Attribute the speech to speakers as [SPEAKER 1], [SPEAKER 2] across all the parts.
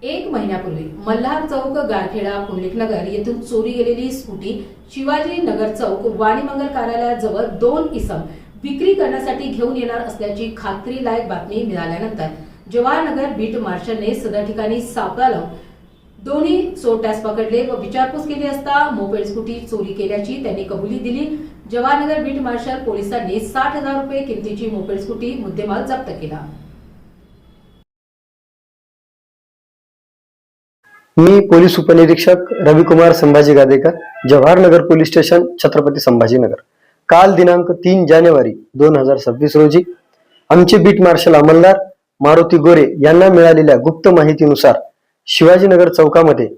[SPEAKER 1] एक महिन्यापूर्वी मल्हार चौक गारखेडा पुंडलिकनगर येथून चोरी गेलेली स्कूटी शिवाजी नगर चौक वाणीमंगल कार्यालयाजवळ 2 इसम विक्री करण्यासाठी घेऊन येणार असल्याची खात्रीलायक बातमी मिळाल्यानंतर जवाहरनगर बीट मार्शलने सदर ठिकाणी सापळा लावून दोन्ही चोरट्यास पकडले व विचारपूस केली असता मोपेड स्कूटी चोरी केल्याची त्यांनी कबुली दिली। जवाहरनगर बीट मार्शल पोलिसांनी 60,000 रुपये किमतीची मोपेड स्कूटी मुद्देमाल जप्त केला।
[SPEAKER 2] मी पोलीस उपनिरीक्षक रविकुमार संभाजी गादेकर, जवाहरनगर पोलीस स्टेशन, छत्रपती संभाजीनगर। काल दिनांक 3 जानेवारी 2026 रोजी आमचे बीट मार्शल अंमलदार मारुती गोरे यांना मिळालेल्या गुप्त माहितीनुसार शिवाजीनगर चौकामध्ये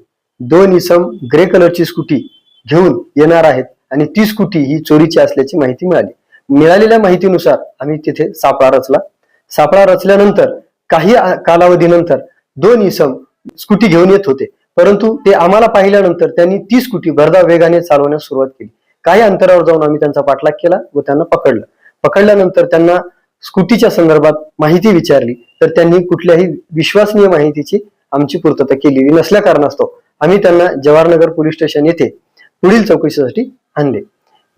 [SPEAKER 2] 2 इसम ग्रे कलरची स्कूटी घेऊन येणार आहेत आणि ती स्कूटी ही चोरीची असल्याची माहिती मिळाली। मिळालेल्या माहितीनुसार आम्ही तिथे सापळा रचला। सापळा रचल्यानंतर काही कालावधीनंतर 2 इसम स्कूटी घेऊन येत होते, परंतु ते आम्हाला पाहिल्यानंतर त्यांनी ती स्कूटी भरधाव वेगाने चालवण्यास सुरुवात केली। काही अंतरावर जाऊन आम्ही त्यांचा पाठलाग केला व त्यांना पकडलं। पकडल्यानंतर त्यांना स्कूटीच्या संदर्भात माहिती विचारली तर त्यांनी कुठल्याही विश्वसनीय माहितीची आमची पूर्तता केलेली नसल्या कारणास्तव आम्ही त्यांना जवाहरनगर पोलीस स्टेशन येथे पुढील चौकशीसाठी आणले।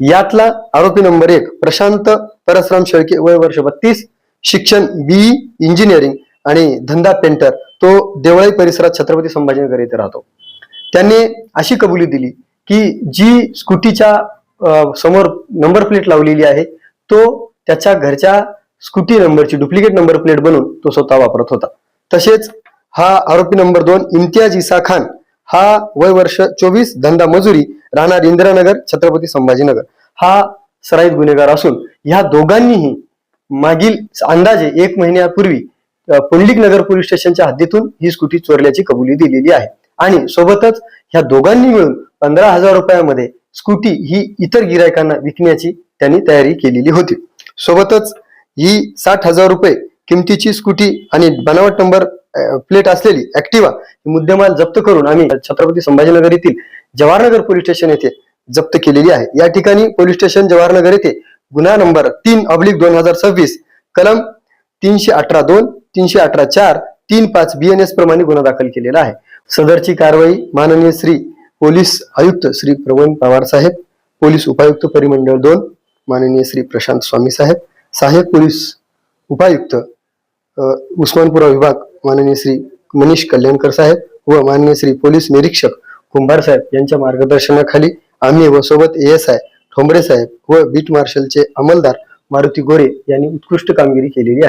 [SPEAKER 2] यातला आरोपी नंबर 1 प्रशांत परसराम शेळके, वय वर्ष 32, शिक्षण BE इंजिनिअरिंग आणि धंदा पेंटर, तो देवळाई परिसरात छत्रपती संभाजीनगर येथे राहतो। त्याने अशी कबुली दिली की जी स्कूटीच्या समोर नंबर प्लेट लावलेली आहे तो त्याच्या घरच्या स्कूटी नंबरची डुप्लिकेट नंबर प्लेट बनवून तो स्वतः वापरत होता। तसेच हा आरोपी नंबर 2 इम्तियाज इसा खान, हा वय वर्ष 24, धंदा मजुरी, राहणार इंदिरानगर, छत्रपती संभाजीनगर, हा सराईत गुन्हेगार असून ह्या दोघांनीही मागील अंदाजे 1 महिन्यापूर्वी पुंडलिकनगर पोलीस स्टेशनच्या हद्दीतून ही स्कूटी चोरल्याची कबुली दिलेली आहे आणि सोबतच ह्या दोघांनी मिळून 15,000 रुपयामध्ये स्कूटी ही इतर गिरायकांना विकण्याची त्यांनी तयारी केलेली होती। सोबतच ही 60,000 रुपये किमतीची स्कूटी आणि बनावट नंबर प्लेट असलेली ऍक्टिवा मुद्देमाल जप्त करून आम्ही छत्रपती संभाजीनगर येथील जवाहरनगर पोलीस स्टेशन येथे जप्त केलेली आहे। या ठिकाणी पोलीस स्टेशन जवाहरनगर येथे गुन्हा नंबर 3/2026 कलम 318(2), 318(4), 35 BNS प्रमाणे गुन्हा दाखल केलेला आहे। सदरची कारवाई माननीय श्री पोलीस आयुक्त श्री प्रवीण पवार साहेब, पोलीस उपायुक्त परिमंडळ 2 माननीय श्री प्रशांत स्वामी साहेब, सहाय्यक पोलीस उपायुक्त उस्मानपुरा विभाग माननीय श्री मनीष कल्याणकर साहेब व माननीय श्री पोलीस निरीक्षक कुंभार साहेब यांच्या मार्गदर्शनाखाली आम्ही व सोबत ASI ठोंबरे साहेब व बीट मार्शलचे अंमलदार मारुती गोरे यांनी उत्कृष्ट कामगिरी केलेली आहे।